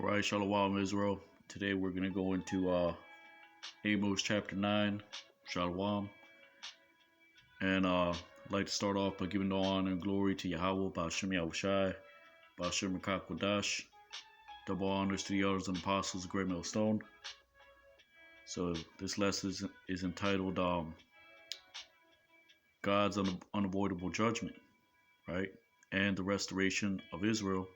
All right, Shalom Israel. Today we're going to go into Amos chapter 9, Shalom. And I'd like to start off by giving all honor and glory to Yahweh, Ba'ashem Yahushai, Ba'ashem Kodash. Double honors to the elders and apostles of Great Millstone. So this lesson is entitled God's Unavoidable Judgment, right? And the Restoration of Israel.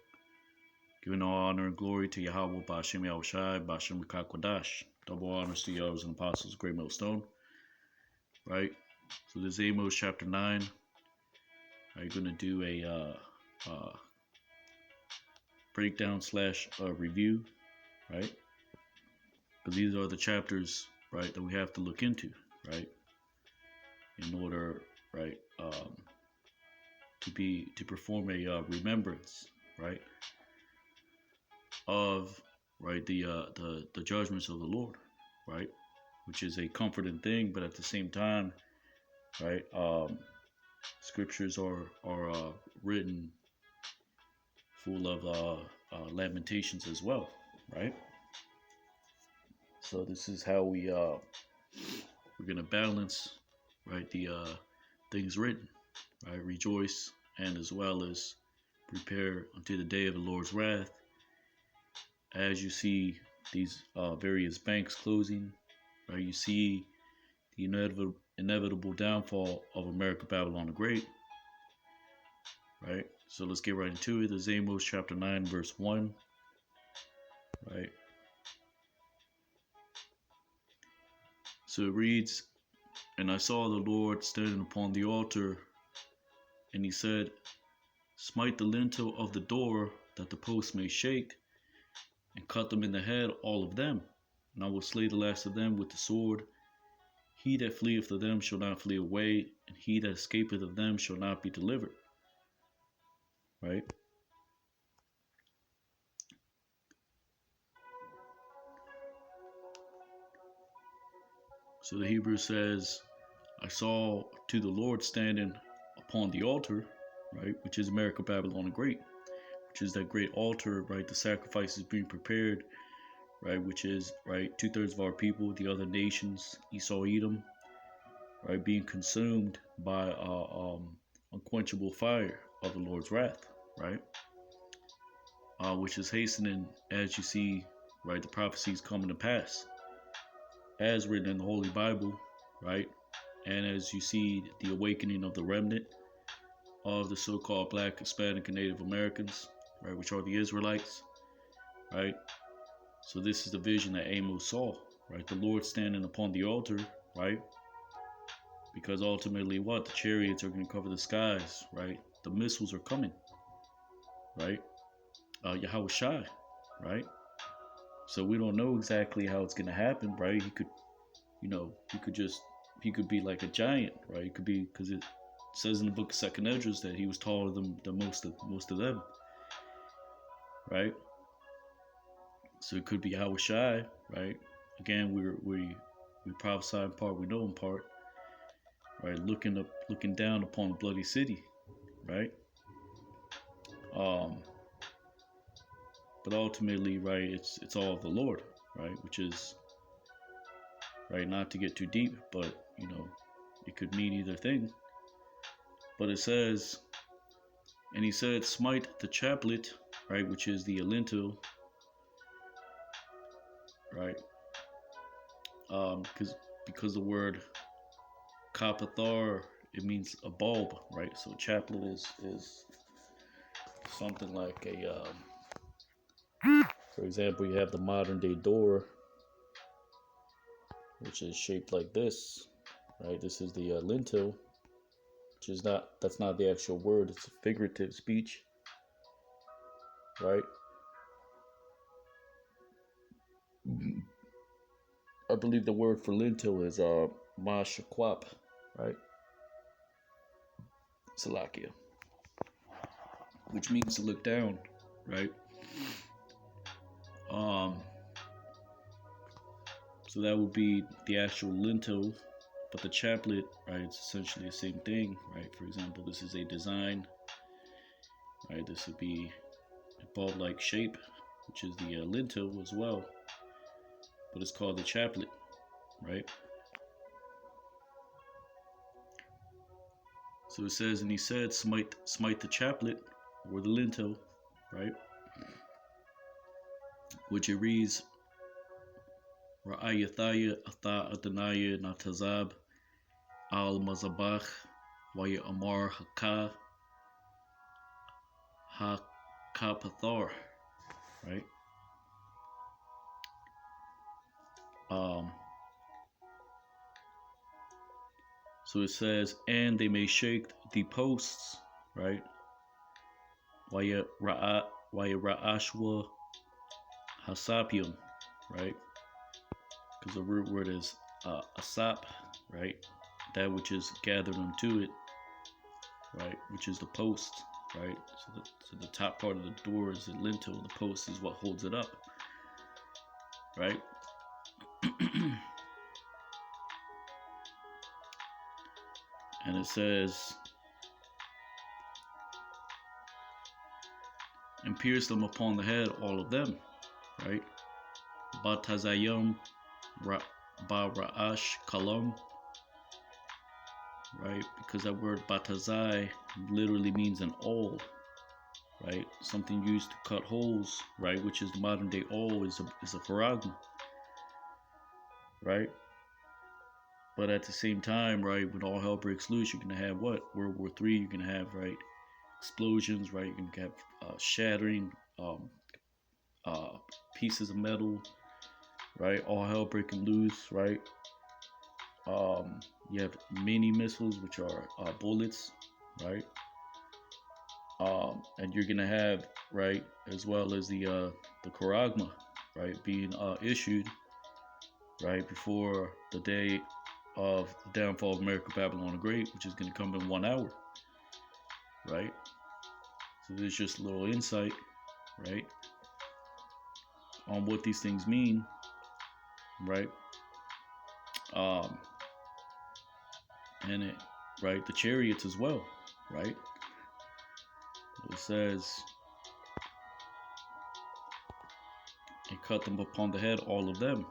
Giving all honor and glory to Yahweh, Ba'ashem Yahushai, Ba'ashem Kodash. Double honors to the elders and apostles of Great Millstone. Right? So this is Amos chapter 9. I'm going to do a breakdown / review, right? Because these are the chapters, right, that we have to look into, right? In order, right, to perform a remembrance, right? Of the judgments of the Lord, right, which is a comforting thing, but at the same time, right, scriptures are written full of lamentations as well, right? So this is how we're gonna balance, right, the things written, right, rejoice, and as well as prepare unto the day of the Lord's wrath. As you see these various banks closing, right, you see the inevitable downfall of America, Babylon the Great, right? So let's get right into it. This is Amos chapter 9, verse 1, right? So it reads, "And I saw the Lord standing upon the altar, and he said, Smite the lintel of the door, that the posts may shake, and cut them in the head, all of them, and I will slay the last of them with the sword. He that fleeth of them shall not flee away, and he that escapeth of them shall not be delivered." Right? So the Hebrew says, "I saw to the Lord standing upon the altar," right, which is America, Babylon the Great, which is that great altar, right, the sacrifices being prepared, right, which is, right, 2/3 of our people, the other nations, Esau, Edom, right, being consumed by unquenchable fire of the Lord's wrath, right, which is hastening as you see, right, the prophecies coming to pass, as written in the Holy Bible, right, and as you see the awakening of the remnant of the so-called Black, Hispanic, and Native Americans, right, which are the Israelites, right. So this is the vision that Amos saw, right, the Lord standing upon the altar, right, because ultimately what? The chariots are going to cover the skies, right, the missiles are coming, right, Yahushai, right. So we don't know exactly how it's going to happen, right. He could, he could be like a giant, right. He could be, because it says in the book of Second Esdras that he was taller than most of them, right. So it could be Yahushai, right. Again, we prophesy in part, we know in part, right. Looking down upon the bloody city, right. But ultimately, right, it's all of the Lord, right, which is, right, not to get too deep, but it could mean either thing. But it says, "And he said, Smite the chaplet," right, which is the lintel, right, because the word kapathar, it means a bulb, right. So chaplet is something like a for example, you have the modern day door, which is shaped like this, right. This is the lintel, which is that's not the actual word, it's a figurative speech, right. I believe the word for lintel is mashakwap, right, Salakia, which means to look down, right. So that would be the actual lintel, but the chaplet, right, it's essentially the same thing, right. For example, this is a design, right. This would be a bulb-like shape, which is the lintel as well, but it's called the chaplet, right? So it says, and he said, smite the chaplet, or the lintel, right? Which it reads, Ra'ayathaya atha adanaya natazab al mazabach waya amar hakapathar, right? So it says, and they may shake the posts, right? Waya ra'ashwa hasapium, right? Because the root word is asap, right? That which is gathered unto it, right? Which is the post, right? So the top part of the door is the lintel. The post is what holds it up, right? And it says, and pierce them upon the head, all of them, right? Batazayim Bara'ash Kalam, right? Because that word batazai literally means an awl, right? Something used to cut holes, right? Which is the modern day awl, is a paragma, right? But at the same time, right, when all hell breaks loose, you're gonna have what? World War III. You're gonna have, right, explosions, right? You're gonna have shattering, pieces of metal, right? All hell breaking loose, right? You have mini missiles, which are bullets, right? And you're gonna have, right, as well as the charagma, right, being issued, right, before the day of the downfall of America, Babylon the Great, which is gonna come in 1 hour, right? So there's just a little insight, right, on what these things mean, right? And it, right, the chariots as well, right? It says, and cut them upon the head, all of them,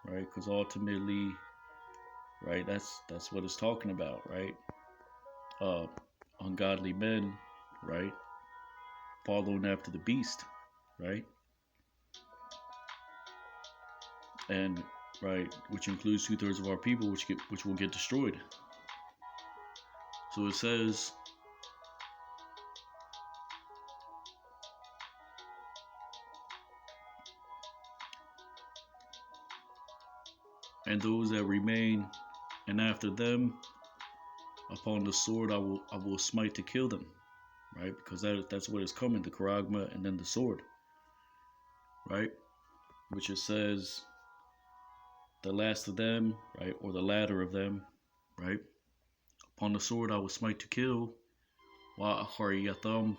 right? Because ultimately, right, that's what it's talking about, right? Ungodly men, right, following after the beast, right? And right, which includes 2/3 of our people, which will get destroyed. So it says, and those that remain, and after them, upon the sword I will smite to kill them, right? Because that's what is coming, the charagma and then the sword, right? Which it says, the last of them, right, or the latter of them, right? Upon the sword I will smite to kill, wa achariyatham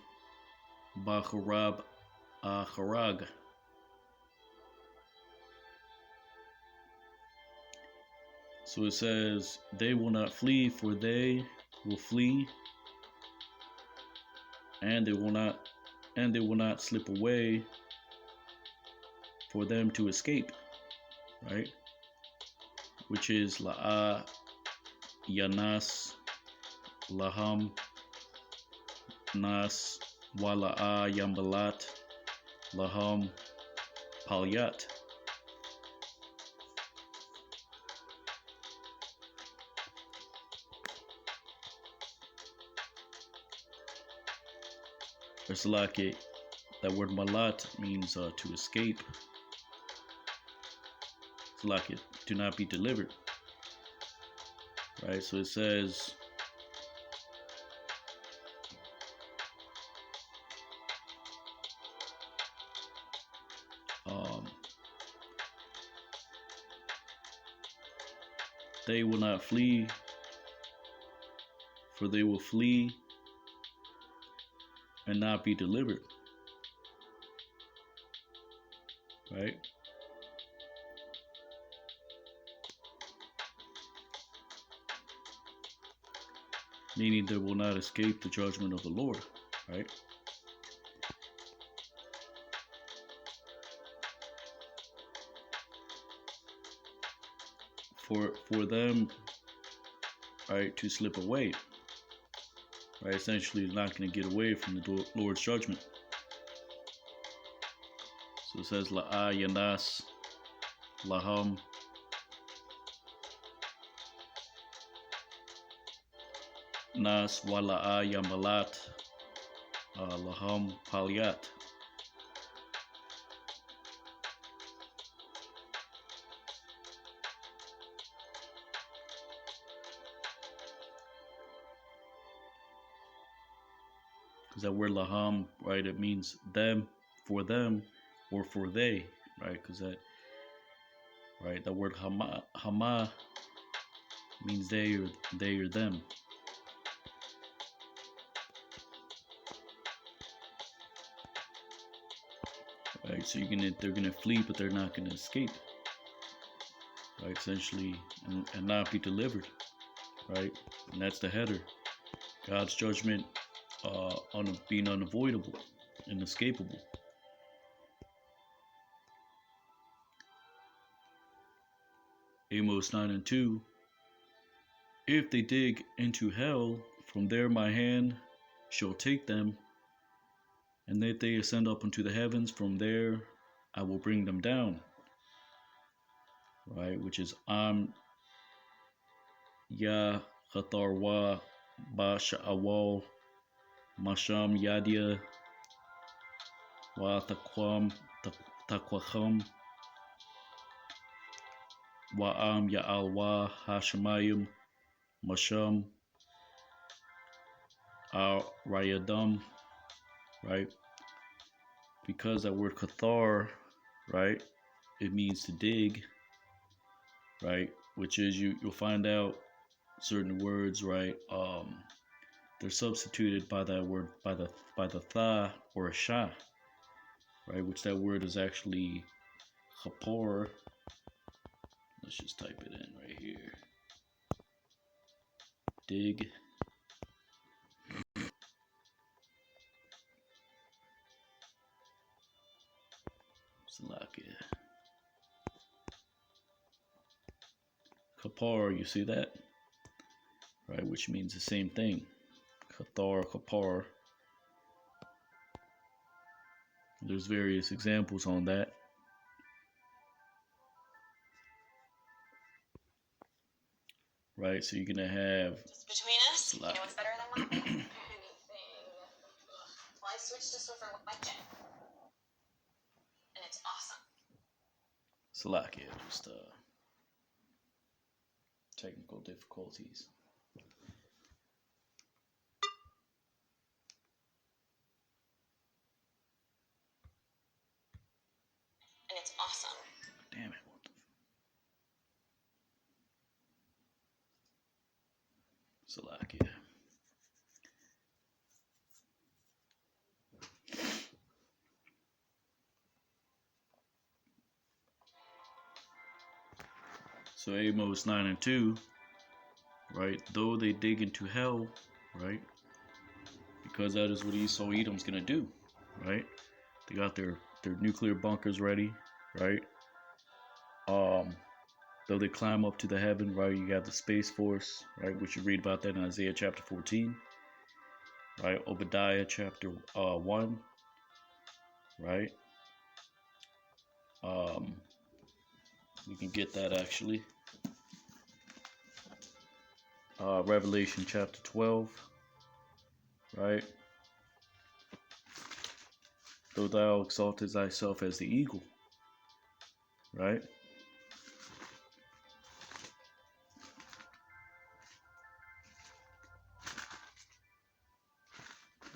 bacharab acharag. So it says, they will not flee, for they will flee, and they will not slip away for them to escape, right? Which is la'a yanas laham nas wala'a yambalat laham palyat. It's like it, that word malat means to escape. It's like it, do not be delivered, right? So it says, they will not flee, for they will flee and not be delivered, right? Meaning they will not escape the judgment of the Lord, right? for them, right, to slip away, right, essentially not going to get away from the Lord's judgment. So it says la'a yanas laham nas wala'a yamalat laham paliat. Because that word laham, right, it means them, or for they, right? Because that, right, that word hama means they or them. Right, so they're gonna flee, but they're not gonna escape, right? Essentially, and not be delivered, right? And that's the header. God's judgment, being unavoidable, inescapable. Amos 9:2. If they dig into hell, from there my hand shall take them, and if they ascend up into the heavens, from there I will bring them down. Right, which is Ya Khatharwa Ba Sha'awal Masham Yadia Wa Takwacham Wa'am Ya'alwa Hashemayim Masham Rayadam, right? Because that word Kathar, right, it means to dig, right? Which is you'll find out certain words, right? They're substituted by that word by the tha or a sha, right? Which that word is actually chapor. Let's just type it in right here. Dig. Salakia. Kapar, you see that? Right, which means the same thing. Kathar, kapar. There's various examples on that. Right, so you're gonna have. Just between us, you know what's better than one? Anything. Well, I switched to Swiffer Wedget, and it's awesome. Salakia, just technical difficulties. And it's awesome. Damn it, what the Salakia. So Amos 9:2, right? Though they dig into hell, right? Because that is what Esau Edom's gonna do, right? They got their nuclear bunkers ready, right? Though they climb up to the heaven, right? You got the Space Force, right? Which you read about that in Isaiah chapter 14, right? Obadiah chapter 1, right? We can get that actually. Revelation chapter 12, right? Though thou exaltest thyself as the eagle, right?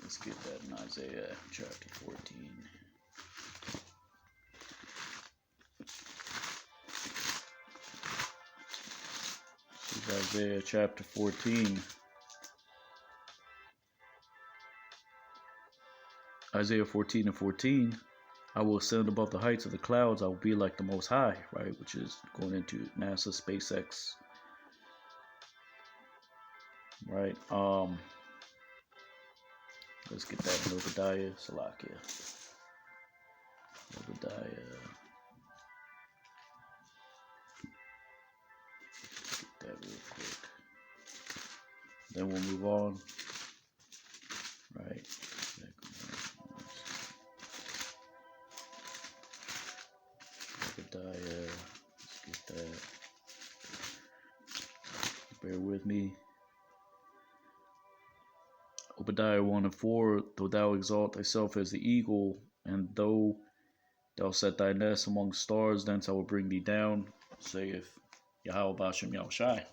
Let's get that in Isaiah chapter 14. Isaiah chapter 14. Isaiah 14:14. I will ascend above the heights of the clouds. I will be like the Most High, right? Which is going into NASA, SpaceX, right? Let's get that in Obadiah, Salakia. Obadiah. Then we'll move on. Right. Obadiah. Let's get that. Bear with me. Obadiah 1 and 4. Though thou exalt thyself as the eagle, and though thou set thy nest among stars, thence I will bring thee down, saith Yahweh Bashem Yahushai.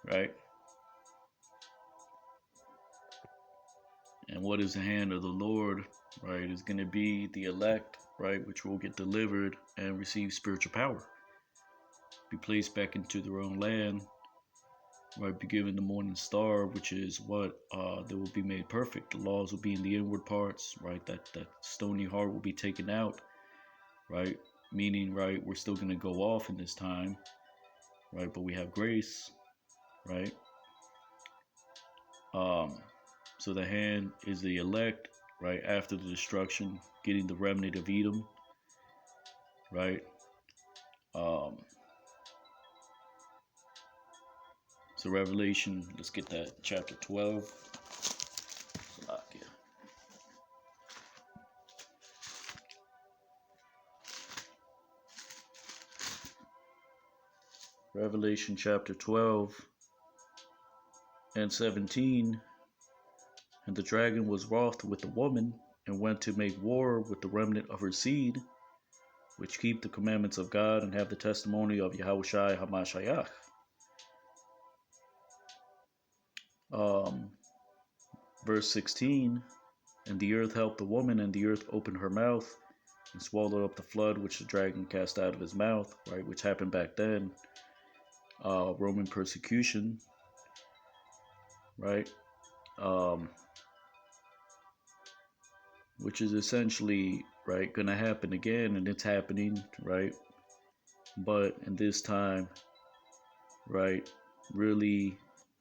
Right? And what is the hand of the Lord, right, is going to be the elect, right, which will get delivered and receive spiritual power. Be placed back into their own land, right, be given the morning star, which is what they will be made perfect. The laws will be in the inward parts, right, that stony heart will be taken out, right, meaning, right, we're still going to go off in this time, right, but we have grace, right. So the hand is the elect, right, after the destruction, getting the remnant of Edom, right. So Revelation, let's get that, chapter 12. Revelation chapter 12 and 17. And the dragon was wroth with the woman, and went to make war with the remnant of her seed, which keep the commandments of God and have the testimony of Yahushai HaMashiach. Verse 16. And the earth helped the woman, and the earth opened her mouth and swallowed up the flood which the dragon cast out of his mouth, right, which happened back then. Roman persecution, right, which is essentially, right, going to happen again, and it's happening, right, but in this time, right, really,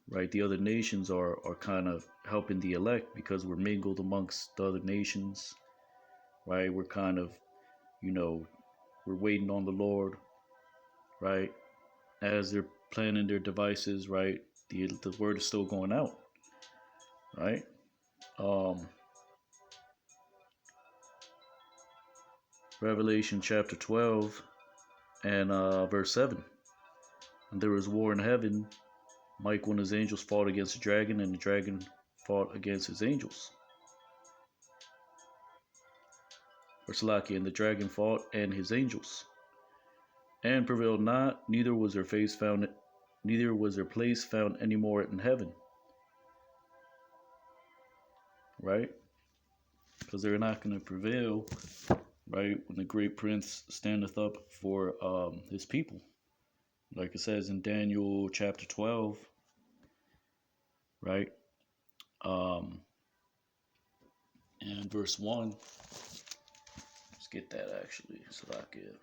right, the other nations are kind of helping the elect because we're mingled amongst the other nations, right, we're kind of, we're waiting on the Lord, right, as they're planning their devices, right, the word is still going out, right. Revelation chapter 12 and verse 7. And there was war in heaven. Michael and his angels fought against the dragon, and the dragon fought against his angels. And the dragon fought and his angels, and prevailed not, neither was their place found any more in heaven. Right? Because they're not going to prevail, right, when the great prince standeth up for his people. Like it says in Daniel chapter 12, right? And verse 1. Let's get that actually. Salakia.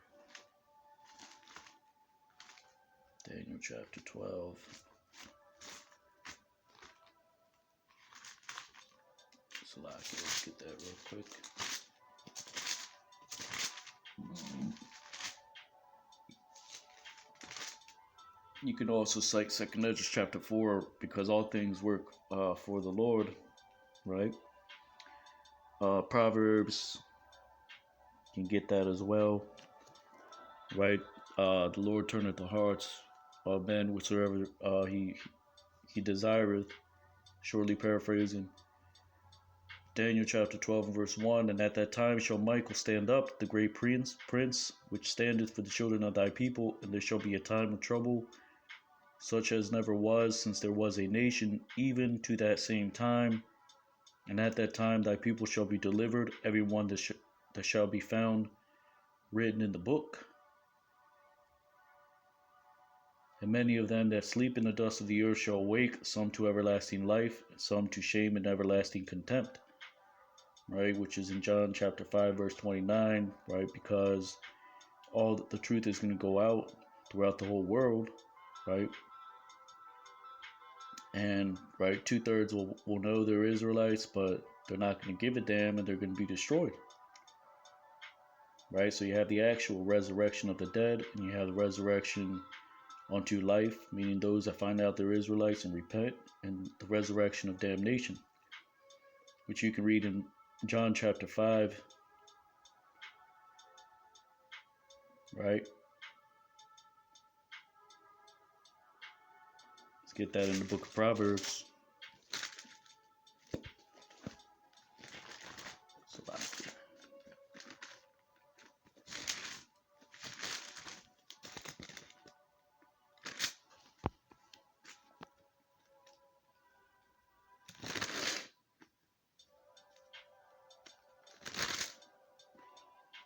Daniel chapter 12. Salakia. Let's get that real quick. You can also cite 2 Ezra chapter 4, because all things work for the Lord, right? Proverbs, you can get that as well, right? The Lord turneth the hearts of men whatsoever he desireth. Shortly paraphrasing. Daniel chapter 12 and verse 1. And at that time shall Michael stand up, the great prince, which standeth for the children of thy people, and there shall be a time of trouble, such as never was since there was a nation, even to that same time. And at that time thy people shall be delivered, every one that shall be found written in the book. And many of them that sleep in the dust of the earth shall awake, some to everlasting life, some to shame and everlasting contempt. Right, which is in John chapter 5 verse 29, right, because all the truth is going to go out throughout the whole world, right, and right, 2/3 will know they're Israelites, but they're not going to give a damn, and they're going to be destroyed, right. So you have the actual resurrection of the dead, and you have the resurrection unto life, meaning those that find out they're Israelites and repent, and the resurrection of damnation, which you can read in John chapter 5, right? Let's get that in the book of Proverbs.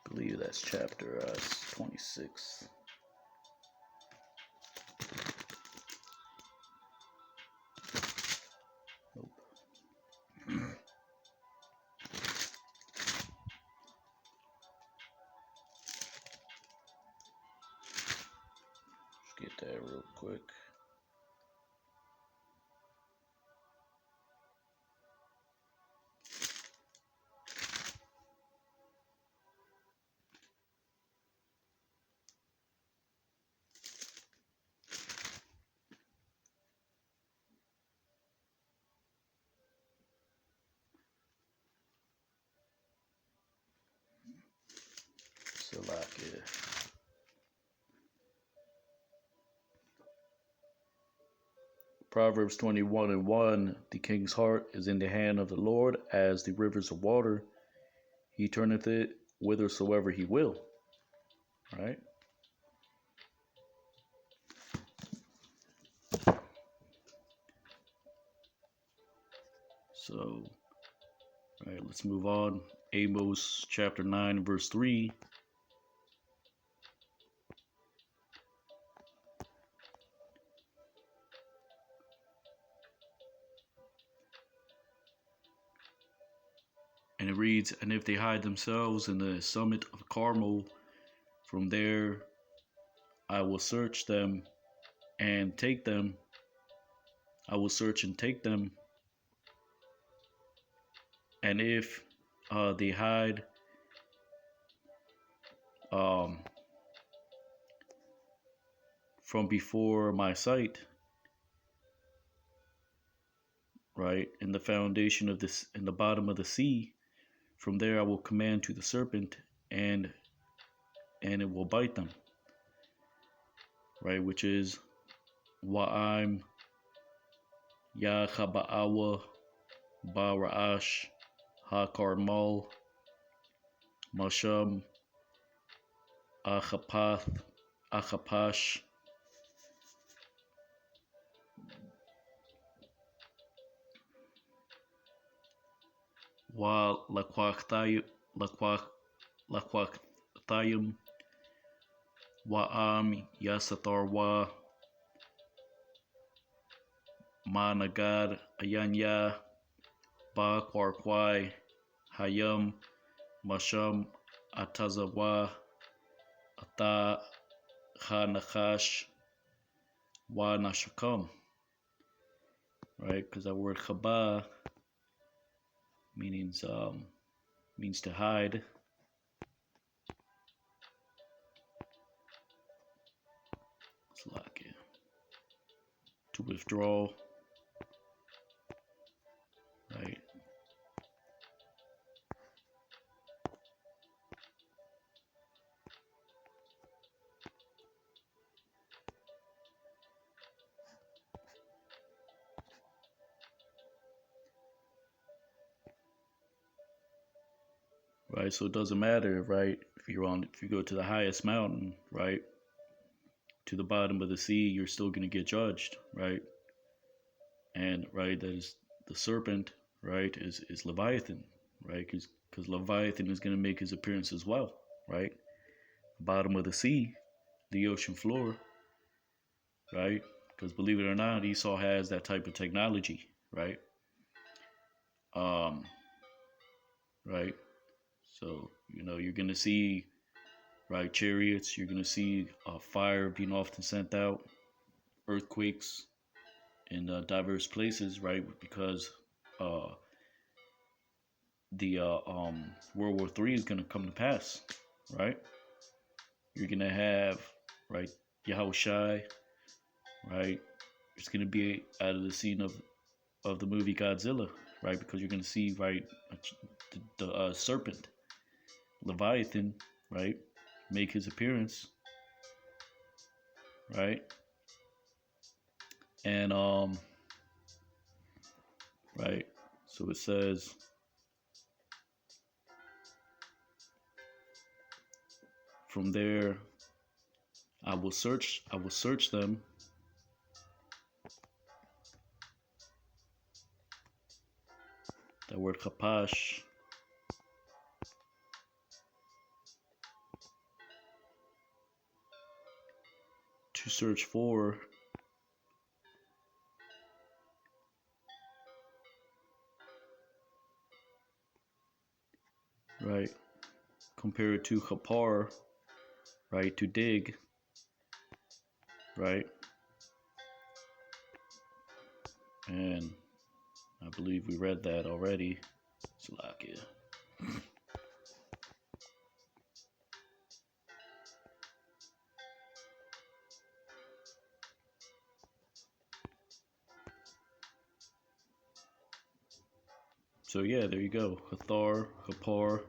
I believe that's chapter 26. Nope. Let's get that real quick. Salakia. Proverbs 21:1, the king's heart is in the hand of the Lord as the rivers of water. He turneth it whithersoever he will. Right? So, all right, let's move on. Amos chapter 9, verse 3. And it reads, and if they hide themselves in the summit of Carmel, from there I will search them and take them. I will search and take them. And if they hide from before my sight, right, in the foundation of this, in the bottom of the sea, from there I will command to the serpent, and it will bite them, right, which is Wa'am Ya Chaba'awa Bara'ash HaKarmal Masham Achapash Wa Laquachtayim Wa'am Yasatar Wa Managad Ayanya Ba Kwarkwai Hayam Masham Atazawa Ata Hanakash Wa Nashakam. Right? Because that word Chaba means to hide. It's like it. To withdraw. Right? Right, so it doesn't matter, right? If you go to the highest mountain, right, to the bottom of the sea, you're still going to get judged, right? And right, that is the serpent, right, is Leviathan, right? Because Leviathan is going to make his appearance as well, right? Bottom of the sea, the ocean floor, right? Because believe it or not, Esau has that type of technology, right? Right. So you're going to see, right, chariots. You're going to see fire being often sent out, earthquakes in diverse places, right? Because the World War III is going to come to pass, right? You're going to have, right, Yahushai, right? It's going to be out of the scene of the movie Godzilla, right? Because you're going to see, right, the serpent, Leviathan, right, make his appearance, right? And right. So it says, from there I will search them. That word kapash, to search for, right? Compared to kapar, right? To dig, right? And I believe we read that already. Salakia. So yeah, there you go. Hathar, kapar.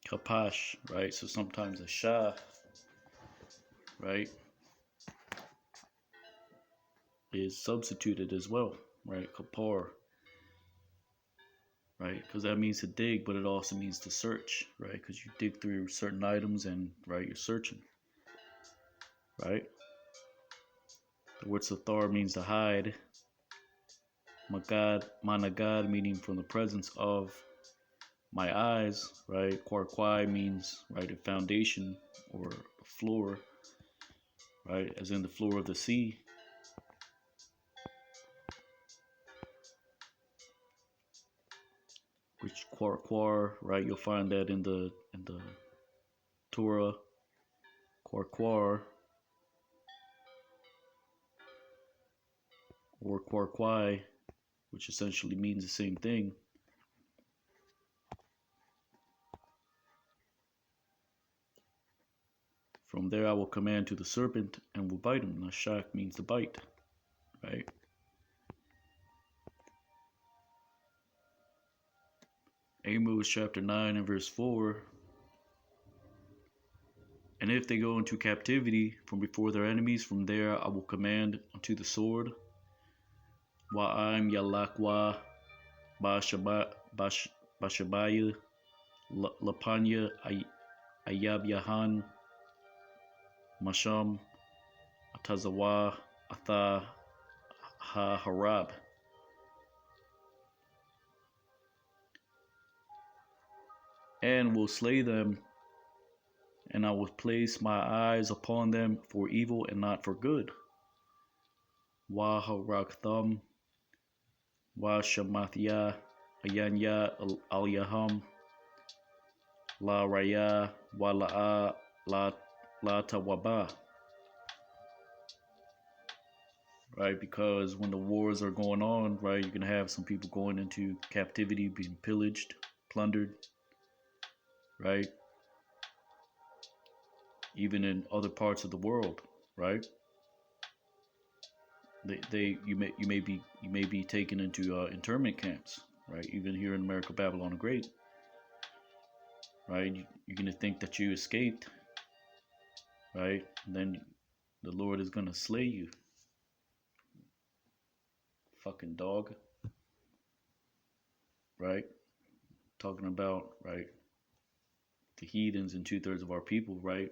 Kapash, right? So sometimes a shah, right, is substituted as well, right? Kapar, right? Because that means to dig, but it also means to search, right? Because you dig through certain items and, right, you're searching, right? The word sathar means to hide. Magad, managad, meaning from the presence of my eyes, right? Kwarkwai means, right, a foundation or a floor, right? As in the floor of the sea. Which Kwarkwar, right? You'll find that in the Torah. Kwarkwar or Kwarkwai, which essentially means the same thing. From there I will command to the serpent and will bite him. Nashak means to bite, right? Amos chapter 9 and verse 4. And if they go into captivity from before their enemies, from there I will command unto the sword. Wa'am yalakwa bashabaya lapanya ayab yahan masham atazawa atha ha harab. And will slay them, and I will place my eyes upon them for evil and not for good. Wa haraktham wa shamathya ayanya al yaham la raya wa la tawaba. Right, because when the wars are going on, right, you're gonna have some people going into captivity, being pillaged, plundered, right? Even in other parts of the world, right? You may be taken into internment camps, right? Even here in America, Babylon the Great, right? You're gonna think that you escaped, right? And then the Lord is gonna slay you, fucking dog, right? Talking about, right, the heathens and 2/3 of our people, right?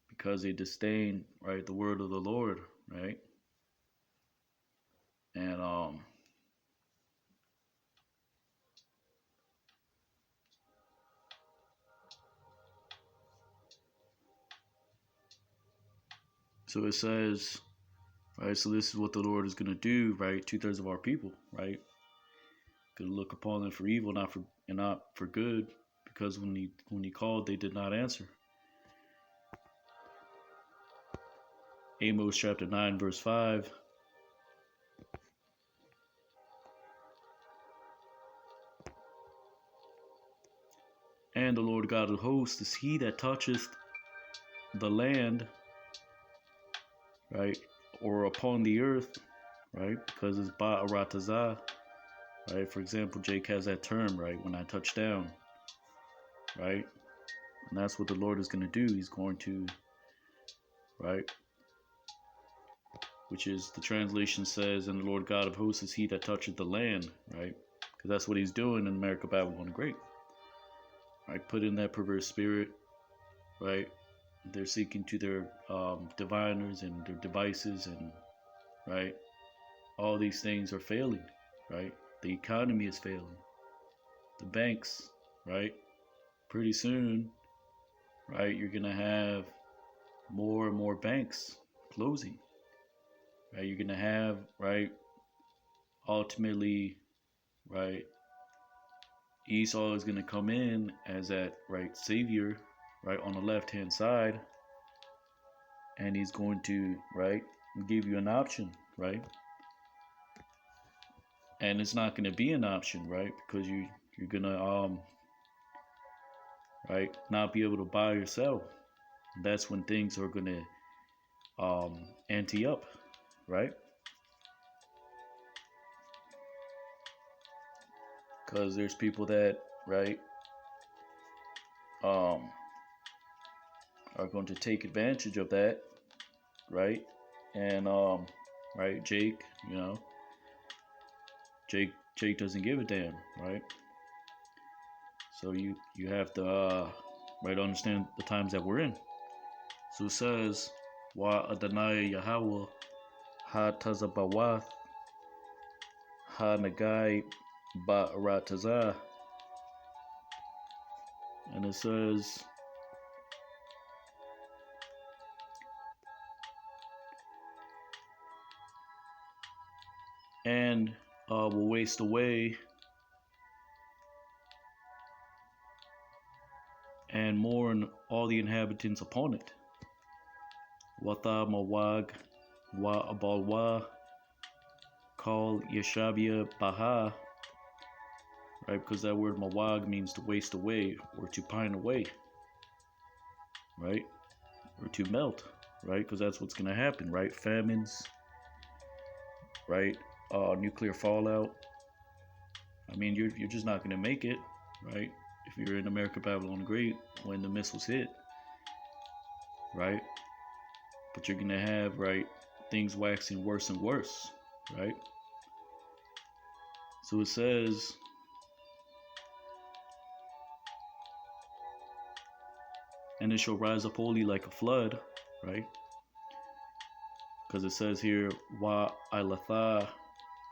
Because they disdain, right, the word of the Lord, right? And so it says, right, so this is what the Lord is gonna do, right? 2/3 of our people, right? Gonna look upon them for evil, not for good, because when he called, they did not answer. Amos chapter 9 verse 5. Lord God of hosts is he that toucheth the land, right, or upon the earth, right, because it's ba'aratazah, right. For example, Jake has that term, right, when I touch down, right, and that's what the Lord is going to do. He's going to, right, which is the translation says, and the Lord God of hosts is he that toucheth the land, right, because that's what he's doing in America, Babylon the Great, right, put in that perverse spirit, right. They're seeking to their diviners and their devices, and right, all these things are failing, right? The economy is failing. The banks, right? Pretty soon, right, you're gonna have more and more banks closing, right? You're gonna have, right, ultimately, right, Esau is gonna come in as that, right, savior, right, on the left hand side, and he's going to, right, give you an option, right? And it's not going to be an option, right? Because you're gonna right, not be able to buy or sell. That's when things are gonna ante up, right? Because there's people that, right, um are going to take advantage of that, right? And right, Jake, you know, Jake doesn't give a damn, right? So you have to right, understand the times that we're in. So it says, Wa Adonai Yahweh Ha Tazabawath Ha Nagai Ba Ratazah. And it says, and will waste away, and mourn all the inhabitants upon it. Wata Mawag Wa Abalwa Kal Yeshabia Baha, right? Because that word Mawag means to waste away or to pine away, right? Or to melt, right? Because that's what's going to happen, right? Famines, right? Nuclear fallout. I mean, you're just not going to make it, right? If you're in America, Babylon the Great, when the missiles hit, right? But you're going to have, right, things waxing worse and worse, right? So it says, and it shall rise up wholly like a flood, right? Because it says here, Wa Ilatha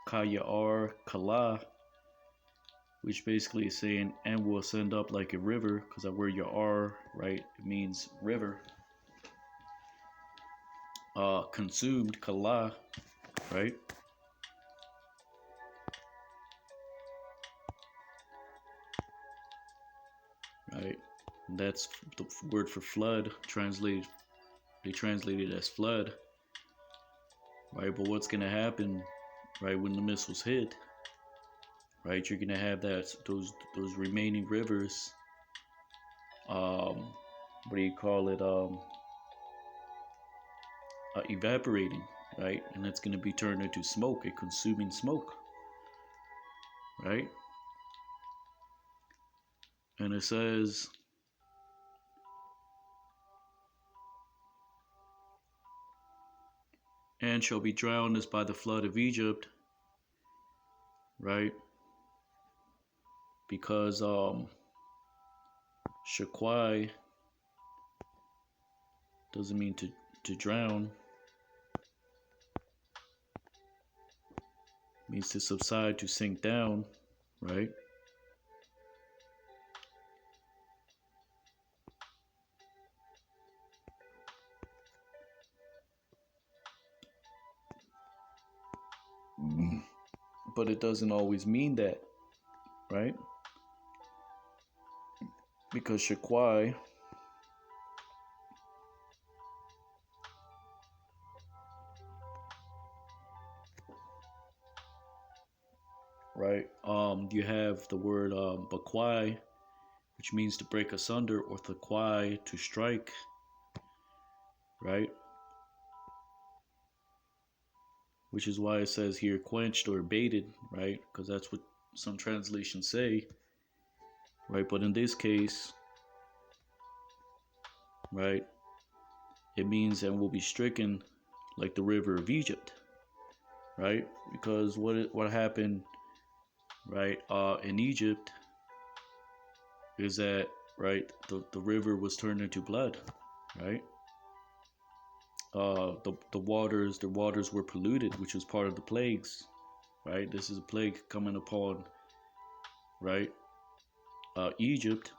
Kayar Kala, which basically is saying, and will ascend up like a river, because that word Ya'ar, right, it means river. Consumed, Kala, right? Right? And that's the word for flood, they translate it as flood, right? But what's going to happen, right, when the missiles hit, right, you're going to have those remaining rivers, what do you call it, evaporating, right? And it's going to be turned into smoke, a consuming smoke, right? And it says, and shall be drowned as by the flood of Egypt, right? Because Shaquai doesn't mean to drown, it means to subside, to sink down, right? But it doesn't always mean that, right? Because Shaquai, right? You have the word Bakwai, which means to break asunder, or thakwai, to strike, right? Which is why it says here quenched or baited, right? Because that's what some translations say, right? But in this case, right, it means and will be stricken like the river of Egypt, right? Because what happened, right, in Egypt is that, right, the river was turned into blood, right? The waters were polluted, which was part of the plagues, right? This is a plague coming upon, right, Egypt,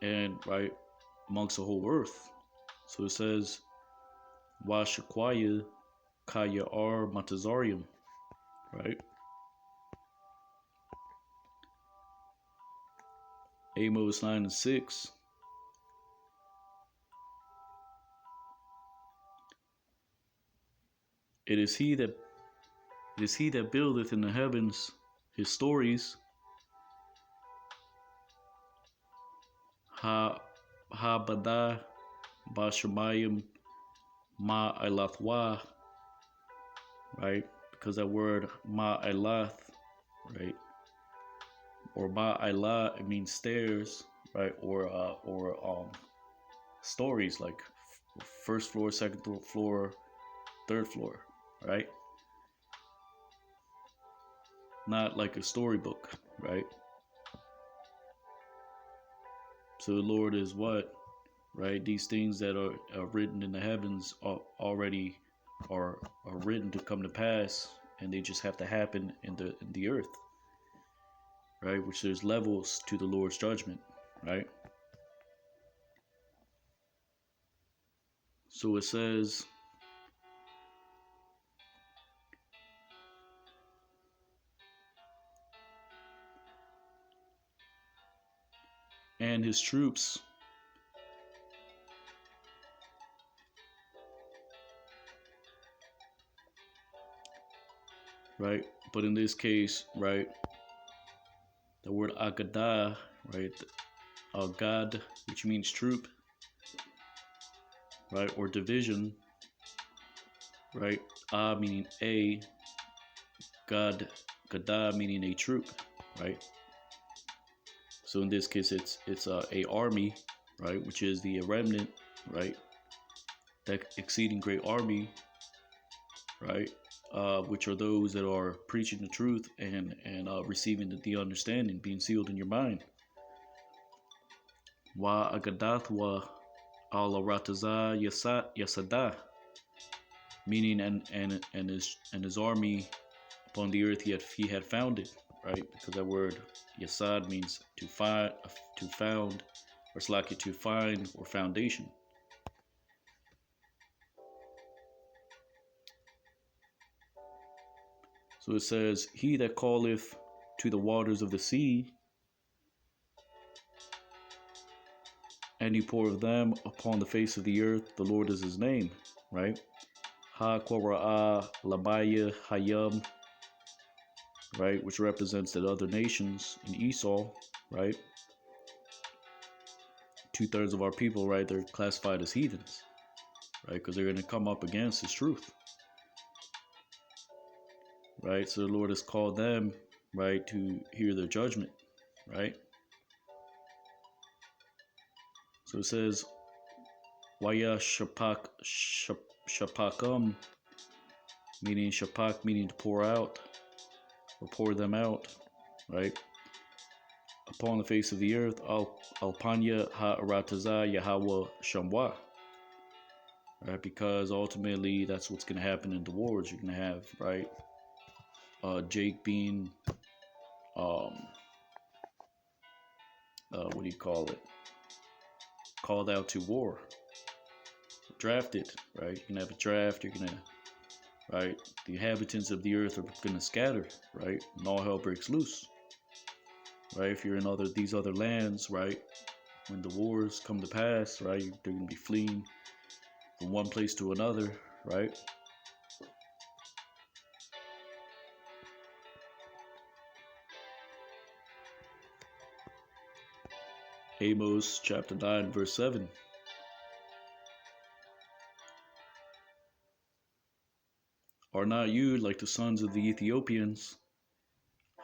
and right amongst the whole earth. So it says, Washakwaya Kaya Ar Matazarium, right? Amos 9:6. It is he that buildeth in the heavens his stories. Ha Bada Bashamayim Ma Ilathwa, right? Because that word Ma Ilath, right? Or Ma Ilah, it means stairs, right? Or stories like first floor, second floor, third floor, right? Not like a storybook, right? So the Lord is what, right? These things that are written in the heavens already are written to come to pass, and they just have to happen in the earth, right? Which there's levels to the Lord's judgment, right? So it says, and his troops, right? But in this case, right, the word agadah, right, agad, which means troop, right, or division, right? Meaning a, God, gadah meaning a troop, right? So in this case, it's a army, right, which is the remnant, right? That exceeding great army, right? Which are those that are preaching the truth and receiving the understanding, being sealed in your mind. Wa agadathwa al rataza yasada, meaning and his army upon the earth he had founded, right? Because that word yasad means to found, or slaki, to find, or foundation. So it says, he that calleth to the waters of the sea, and he poureth them upon the face of the earth, the Lord is his name, right? Ha Kora'ah Labaya Hayam, right? Which represents the other nations in Esau, right? 2/3 of our people, right? They're classified as heathens, right? Because they're going to come up against his truth, right? So the Lord has called them, right, to hear their judgment, right? So it says, Waya Shapakam, meaning Shapak, meaning to pour out, or pour them out, right? Upon the face of the earth, Alpanya Ha'arataza Yahweh Shamwa, right? Because ultimately that's what's going to happen in the wars. You're going to have, right, Jake being, what do you call it? Called out to war, drafted, right? You're going to have a draft. You're going to, right? The inhabitants of the earth are going to scatter, right? And all hell breaks loose, right? If you're in these other lands, right? When the wars come to pass, right? They're going to be fleeing from one place to another, right? Amos chapter 9, verse 7. Are not you like the sons of the Ethiopians?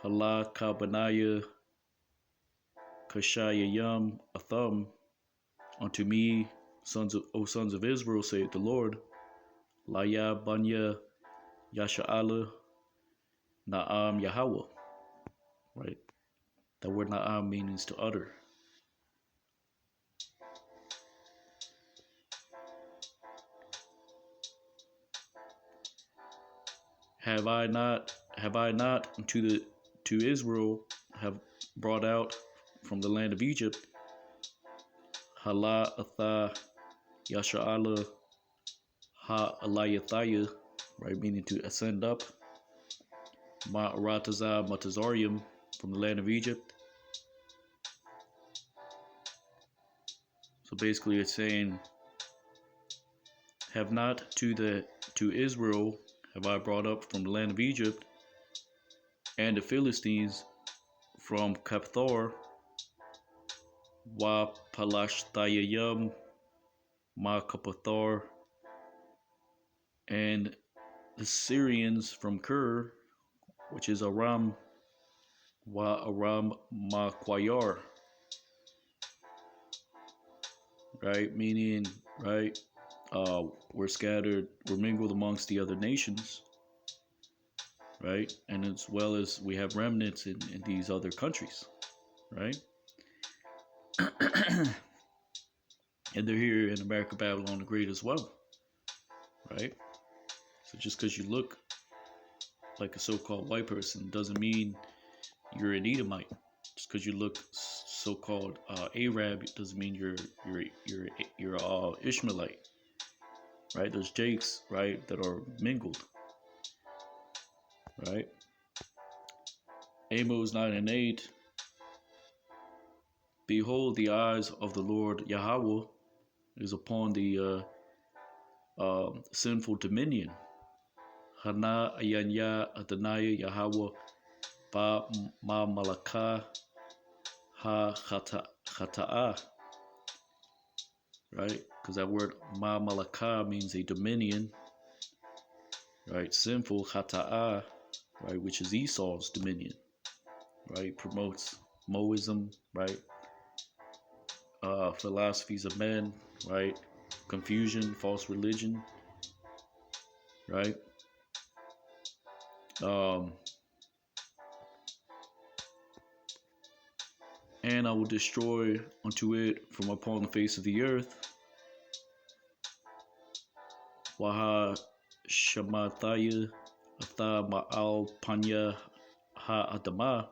Hala Kabanaya Kashayayam Atham. Unto me, O sons of Israel, saith the Lord, Laya Banya Yasha'ala Na'am Yahweh. Right? That word Na'am means to utter. Have I not to Israel have brought out from the land of Egypt, Hala Atha Yasha'ala Ha Alayathaya, right, meaning to ascend up, Ma'rataza Matazarium, from the land of Egypt. So basically it's saying, have not to Israel have I brought up from the land of Egypt, and the Philistines from Kaphthor, Wa Palashtayayam Ma Kapathor, and the Syrians from Ker, which is Aram, Wa Aram Ma Quayar, right? Meaning, right, we're scattered, we're mingled amongst the other nations, right? And as well as we have remnants in these other countries, right? And they're here in America, Babylon the Great as well, right? So just because you look like a so-called white person doesn't mean you're an Edomite. Just because you look so-called Arab doesn't mean you're Ishmaelite, right? There's Jakes, right, that are mingled, right? Amos 9 and 8. Behold, the eyes of the Lord Yahweh is upon the sinful dominion. Hana ayanya Adonai Yahweh ba ma malaka ha chata'a, right? Because that word ma malaka means a dominion, right? Sinful chata'a, right? Which is Esau's dominion, right? Promotes Moism, right? Philosophies of men, right? Confusion, false religion, right? And I will destroy unto it from upon the face of the earth, Waha Shamathaya Atha Ma'al Panya Ha Adama.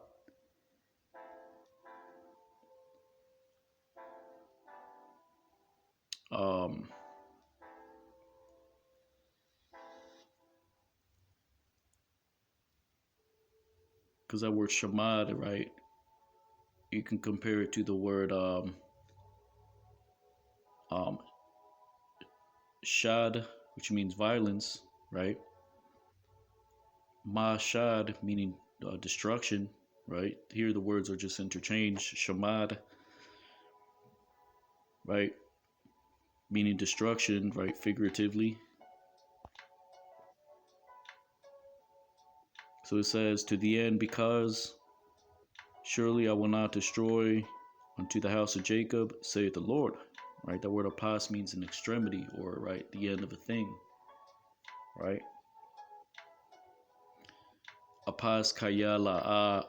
Because that word shamad, right, you can compare it to the word shad, which means violence, right? Ma shad, meaning destruction, right? Here the words are just interchanged. Shamad, right, meaning destruction, right, figuratively. So it says, to the end, because surely I will not destroy unto the house of Jacob, saith the Lord. Right, that word apas means an extremity, or right, the end of a thing, right? Apas kaya la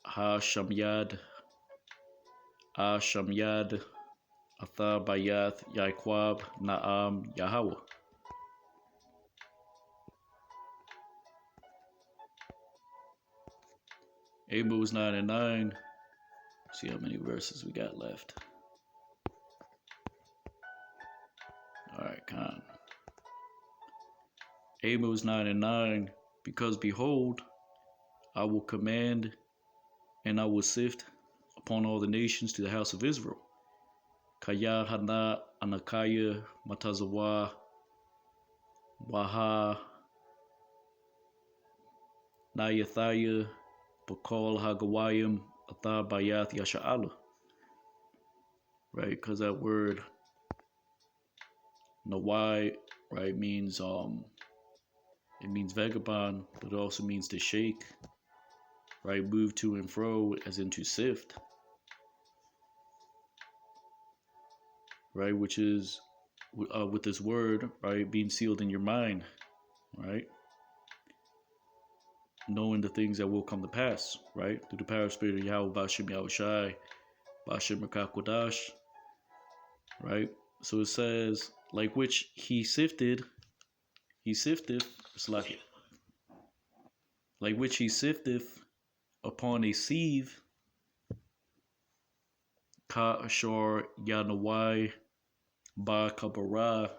ha shamyad atha bayath Yaquab Naam Yahweh. Amos 9 and 9. See how many verses we got left. Alright, Khan. Amos 9 and 9. Because behold, I will command and I will sift upon all the nations to the house of Israel. Kaya hana anakaya matazawa waha nayathaya bakal hagawayim atha bayath yasha'ala. right? Because that word nawai, right, means it means vagabond, but it also means to shake, right? Move to and fro, as in to sift, right? Which is with this word, right, being sealed in your mind, right? Knowing the things that will come to pass, right? Through the power of Spirit of Yahweh, Bashim Yahushai, Bashim Rakakwadash, right? So it says, like which he sifteth, it's like which he sifteth upon a sieve, Ka Ashar Yanawai Ba Kabara,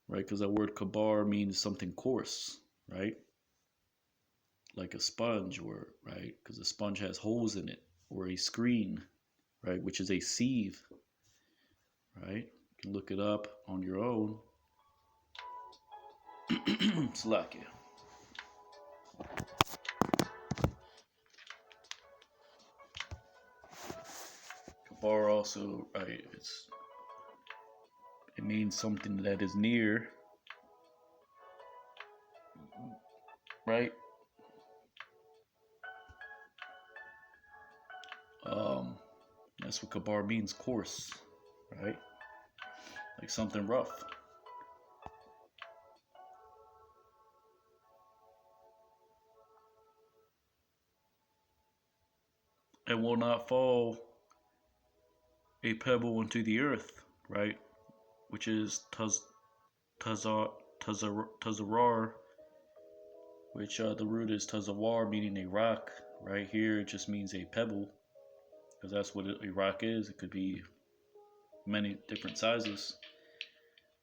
right? Because that word kabar means something coarse, right? Like a sponge, or right? Because a sponge has holes in it, or a screen, right? Which is a sieve, right? You can look it up on your own. Slakia. Kabar also, right? It means something that is near, right? Um, that's what kabar means, coarse, right? Like something rough. And will not fall a pebble into the earth, right? Which is tazarar, which the root is tazawar, meaning a rock. Right here, it just means a pebble, because that's what a rock is. It could be many different sizes,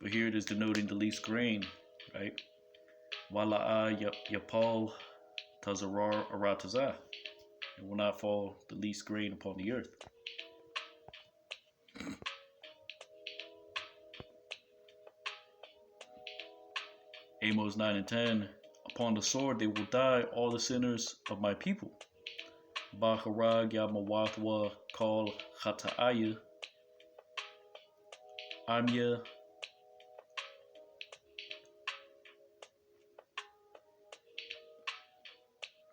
but here it is denoting the least grain, right? Wala'a yapal tazarar aratazah. It will not fall the least grain upon the earth. Amos 9 and 10. Upon the sword they will die, all the sinners of my people. Baharag Yamawathwa call Chata'aya. Amya.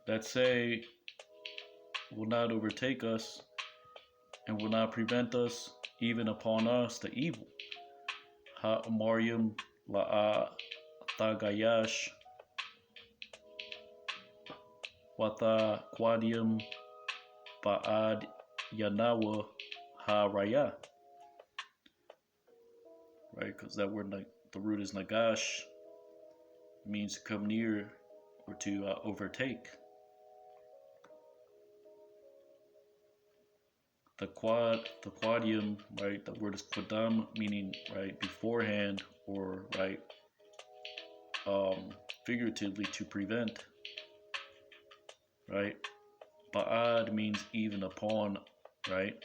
That say will not overtake us and will not prevent us, even upon us, the evil. Ha Mariam La'a Tagayash Wata Quadium Ba'ad Yanawa Ha Raya. Right, because that word, the root is Nagash, means to come near or to overtake. The quadium, right? The word is quadam, meaning right beforehand, or right, figuratively to prevent, right? Ba'ad means even upon, right?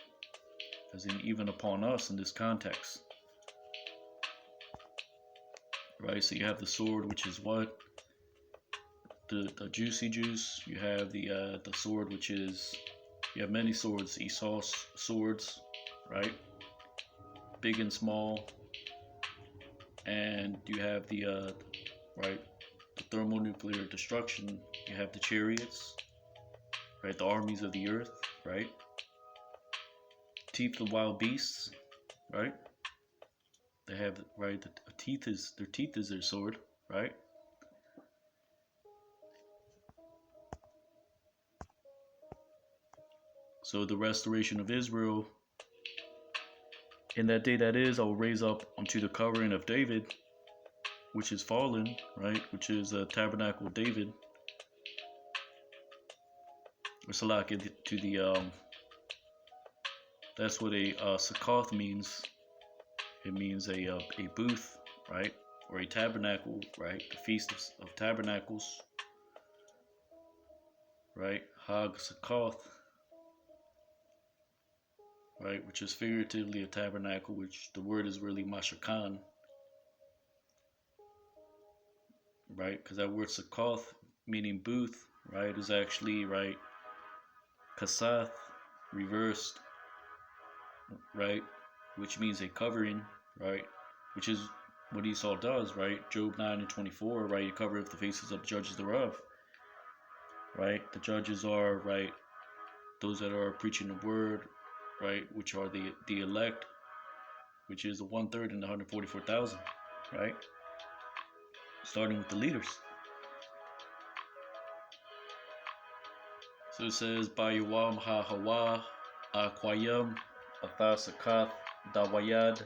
As in even upon us in this context, right? So you have the sword, which is what? The juicy juice. You have the sword, which is, you have many swords, Esau's swords, right? Big and small. And you have the right, the thermonuclear destruction. You have the chariots, right? The armies of the earth, right? Teeth of wild beasts, right? They have, right, their teeth is their sword, right? So the restoration of Israel, in that day that is, I will raise up unto the covering of David, which is fallen, right? Which is a tabernacle of David. Or Salak to the that's what a Sakoth means. It means a booth, right? Or a tabernacle, right? The Feast of Tabernacles, right? Hag Sakoth, right? Which is figuratively a tabernacle, which the word is really Mashakan, right? Because that word Sakoth, meaning booth, right, is actually, right, Kasath, reversed, right? Which means a covering, right? Which is what Esau does, right? Job 9:24, right? He covereth the faces of the judges thereof, right? The judges are, right, those that are preaching the word, right, which are the elect, which is the 1/3 and the 144,000, right? Starting with the leaders. So it says, Bayawam ha hawa akwayam athasakath dawayad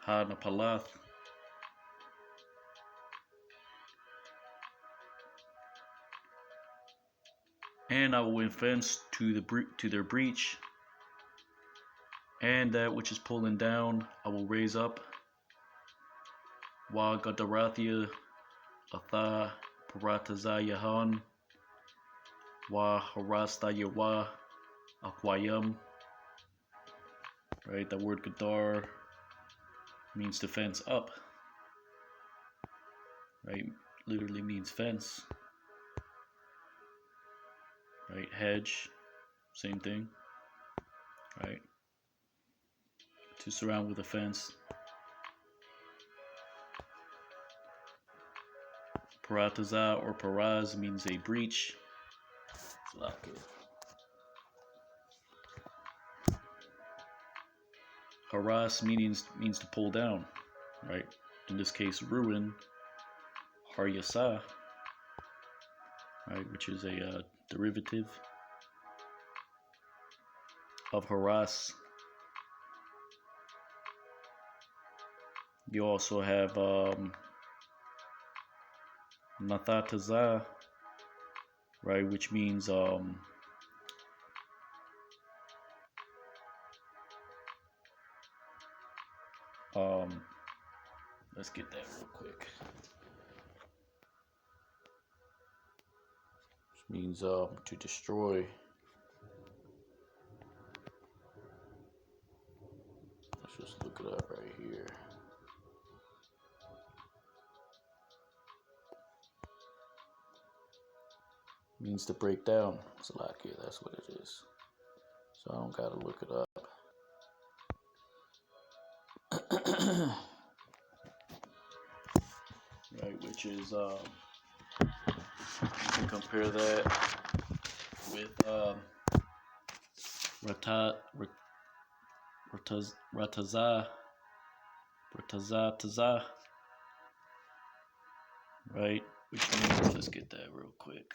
ha napalath. And I will infence to their breach, and that which is pulling down I will raise up. Wa gadarathia atha paratazayahan wa harastayawa akwayam. Right, that word gadar means to fence up. Right, literally means fence. Right, hedge, same thing. Right, to surround with a fence. Parataza or paraz means a breach. Haras means to pull down, right? In this case, ruin. Haryasa, right, which is a derivative of haras. You also have nathataza, right, which means let's get that real quick. Which means to destroy. Let's just look it up right here. Means to break down. Salakia, that's what it is. So I don't gotta look it up. Right, which is you can compare that with Rataza, right? Which means, let's get that real quick.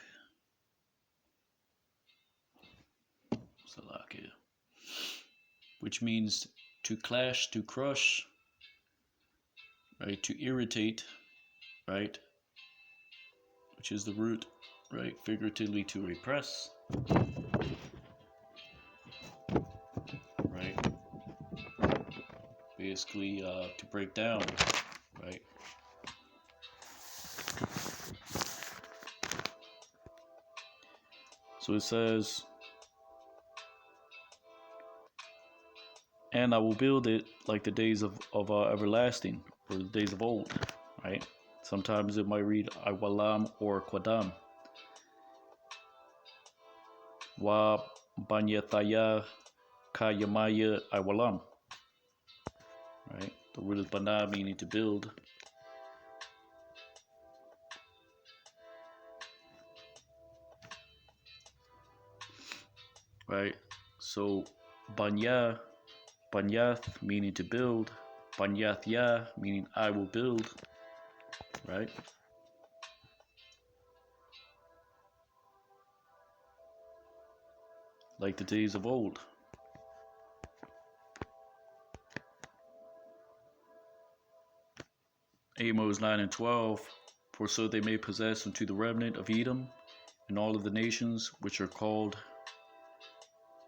Salakia. Which means to clash, to crush, right? To irritate, right? Which is the root, right? Figuratively to repress, right? Basically, to break down, right? So it says, and I will build it like the days of everlasting, or the days of old, right? Sometimes it might read Iwalam or Kwadam. Wa Banyataya Kayamaya Iwalam. Right? The root of Bana meaning to build. Right? So Banyath meaning to build. Banyathya meaning I will build. Right? Like the days of old. Amos 9:12, for so they may possess unto the remnant of Edom and all of the nations which are called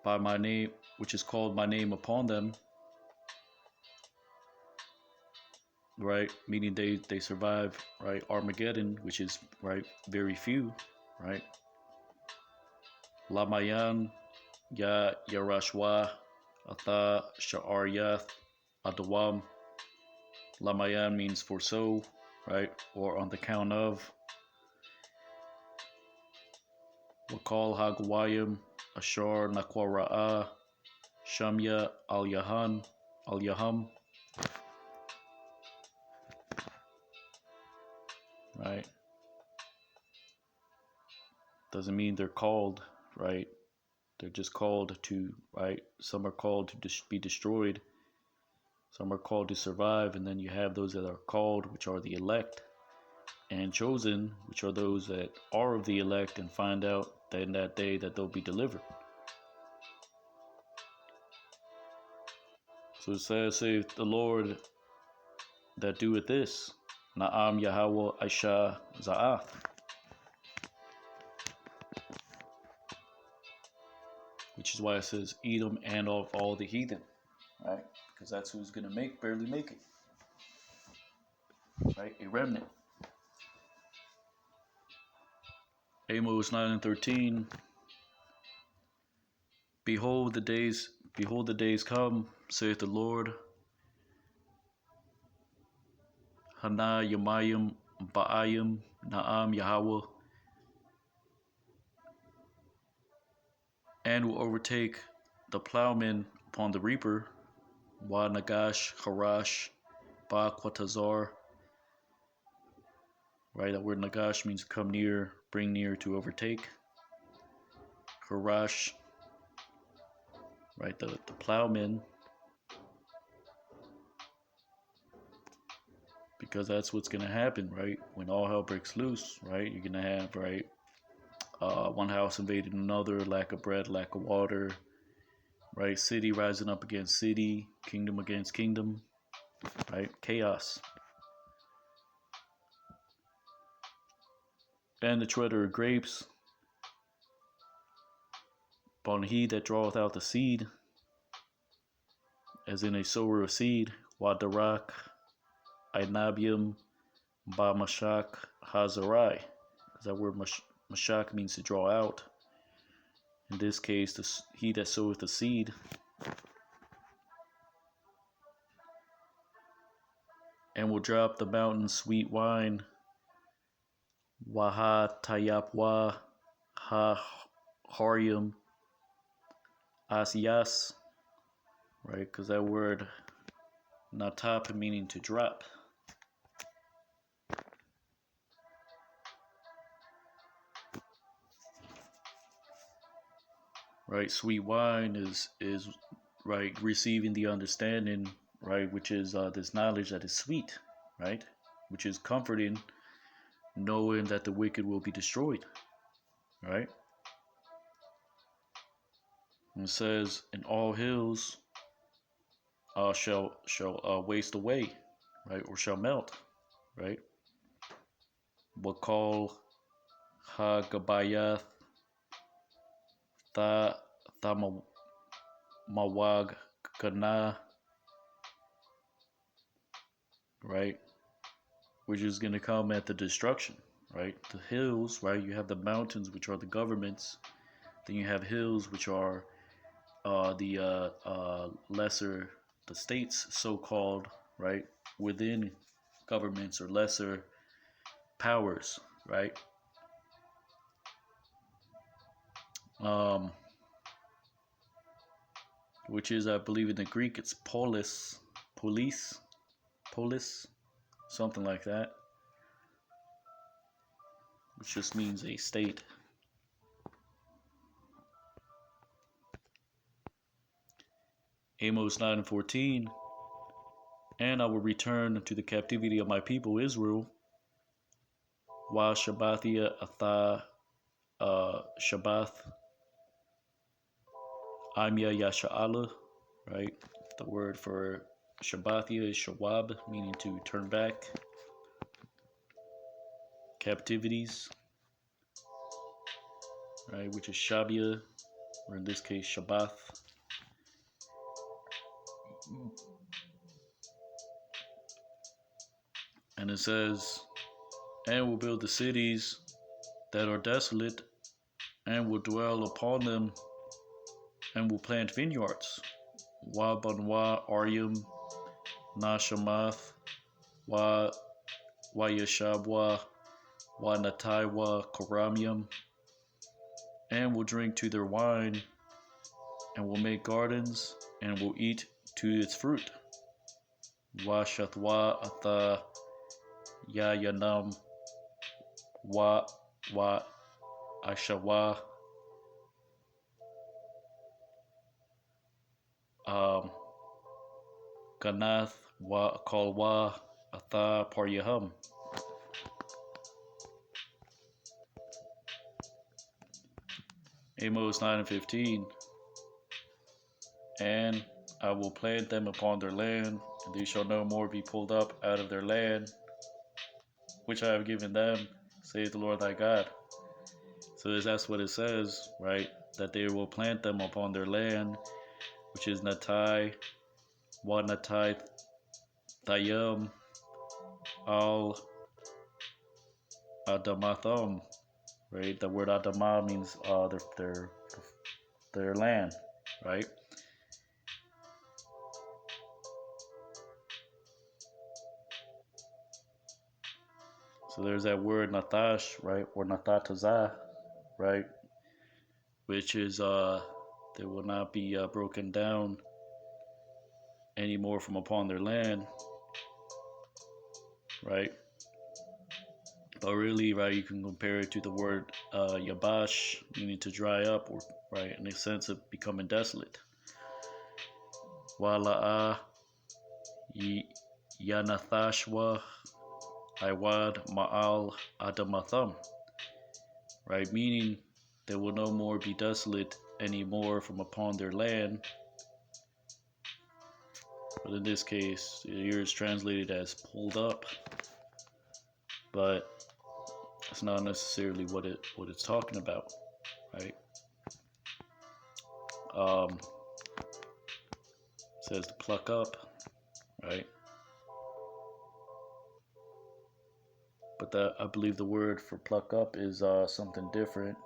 by my name, which is called my name upon them. Right, meaning they survive, right, Armageddon, which is, right, very few, right. Lamayan ya Yarashwa Atha Sha'aryath Adawam. Lamayan means for so, right, or on the count of. Wakal Hagawayim Ashar, Nakwa Shamya, Al Yaham, right? Doesn't mean they're called, right? They're just called to, right? Some are called to be destroyed. Some are called to survive. And then you have those that are called, which are the elect, and chosen, which are those that are of the elect and find out that in that day that they'll be delivered. So it says, saith the Lord that doeth this. Na'am Yahweh Aisha Za'ath. Which is why it says Edom and of all the heathen, right? Because that's who's going to barely make it, right? A remnant. Amos 9 and 13. Behold the days come, saith the Lord. Hana Yamayim Ba'ayim Na'am Yahweh, and will overtake the plowman upon the reaper. Wa Nagash Harash Ba Quatazar. Right, that word Nagash means come near, bring near, to overtake. Harash, right, the plowman. Because that's what's going to happen, right? When all hell breaks loose, right? You're going to have, right, one house invading another, lack of bread, lack of water, right? City rising up against city, kingdom against kingdom, right? Chaos. And the treader of grapes, upon he that draweth out the seed, as in a sower of seed, Wadarak, Ainabium, Ba Mashak, Hazarai. Because that word Mashak means to draw out. In this case, he that soweth the seed. And will drop the mountain sweet wine. Waha Tayapwa Ha Harium Asias. Right? Because that word natap meaning to drop. Right? Sweet wine is right, receiving the understanding, right, which is this knowledge that is sweet, right, which is comforting, knowing that the wicked will be destroyed, right. And it says, and all hills shall waste away, right, or shall melt, right. What call ha gabayath mawag kana, right, which is going to come at the destruction, right? The hills, right? You have the mountains, which are the governments. Then you have hills, which are the lesser, the states, so-called, right, within governments or lesser powers, right? Which is, I believe in the Greek, it's polis, something like that, which just means a state. Amos 9 and 14, and I will return to the captivity of my people Israel, while Shabbathia Atha Shabbath Amya Yasha'ala, right? The word for Shabbathia is Shawab, meaning to turn back. Captivities, right? Which is Shabia, or in this case Shabbath. And it says, and will build the cities that are desolate, and will dwell upon them, and will plant vineyards. Wa Banwa Aryam Nashamath Wa Yashabwa Wa Nataiwa Karamium. and will drink to their wine, and will make gardens, and will eat to its fruit. Wa shatwa ata ya yanam wa ashawa Ganath wa kalwa atha paryaham. Amos 9:15. And I will plant them upon their land, and they shall no more be pulled up out of their land, which I have given them, saith the Lord thy God. So that's what it says, right? That they will plant them upon their land, which is Natai, Wa Natai Thayam, Al Adamatham, right? The word Adamah means their land, right? So there's that word Natash, right? Or Natatazah, right? Which is they will not be broken down anymore from upon their land, right? But really, right, you can compare it to the word yabash, meaning to dry up, or right, in the sense of becoming desolate. Wala'a yanathashwa iwad ma'al adamatham, right, meaning they will no more be desolate anymore from upon their land. But in this case, here is translated as pulled up, but it's not necessarily what it's talking about, right? It says to pluck up, right? But I believe the word for pluck up is something different.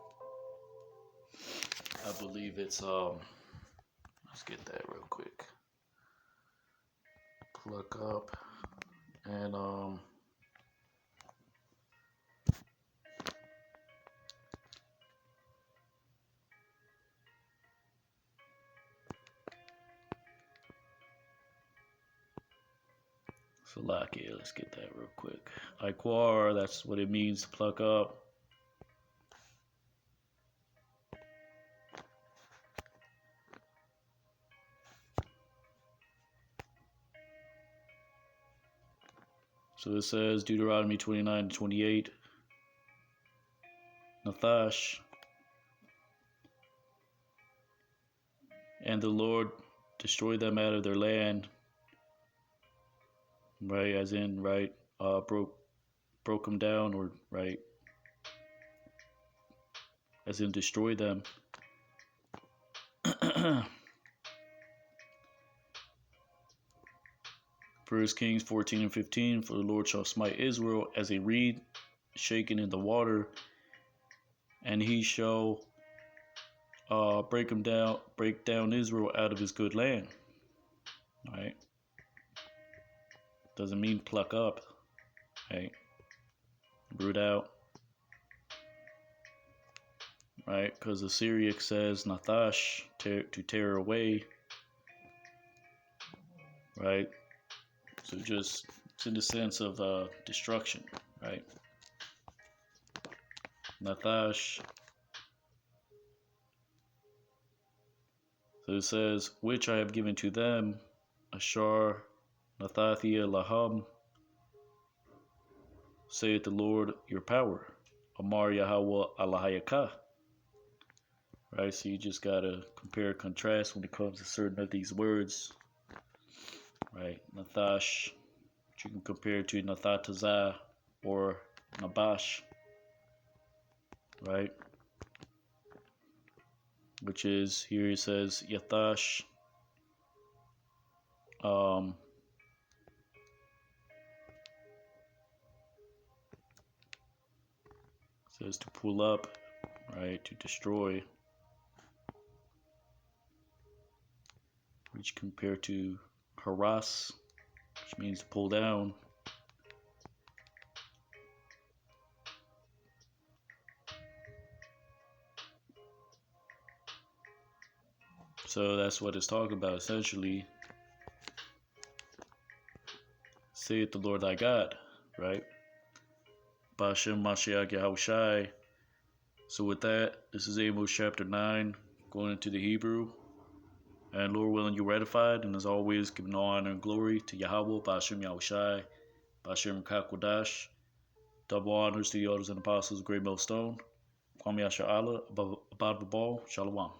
I believe it's let's get that real quick. Pluck up and Salakia, let's get that real quick. Iquar, that's what it means to pluck up. So it says Deuteronomy 29:28. Nathash. And the Lord destroyed them out of their land. Right, as in, right, broke them down, or right, as in destroy them. First Kings 14:15. For the Lord shall smite Israel as a reed shaken in the water, and he shall break down Israel out of his good land. Right? Doesn't mean pluck up, right? Root out, right? Because the Syriac says Nathash, to tear away, right? So just it's in the sense of destruction, right? Nathash. So it says, which I have given to them, Ashar Nathathia Laham, saith the Lord your power, Amar Yahweh Alahayakah. Right, so you just gotta compare, contrast when it comes to certain of these words. Right, Nathash, which you can compare to Nathatazah or Nabash. Right, which is, here it says Yathash, says to pull up, right, to destroy, which compared to harass, which means to pull down. So that's what it's talking about essentially. Saith the Lord thy God, right? Ba'ashem Mashiach Yahushai. So with that, this is Amos chapter 9, going into the Hebrew. And Lord willing, you're ratified. And as always, giving all honor and glory to Yahweh, Ba'ashem Yahushai, Ba'ashem Kakwadash. Double honors to the elders and apostles of Great Millstone. Kwame Yasha Allah, above the ball, Shalom.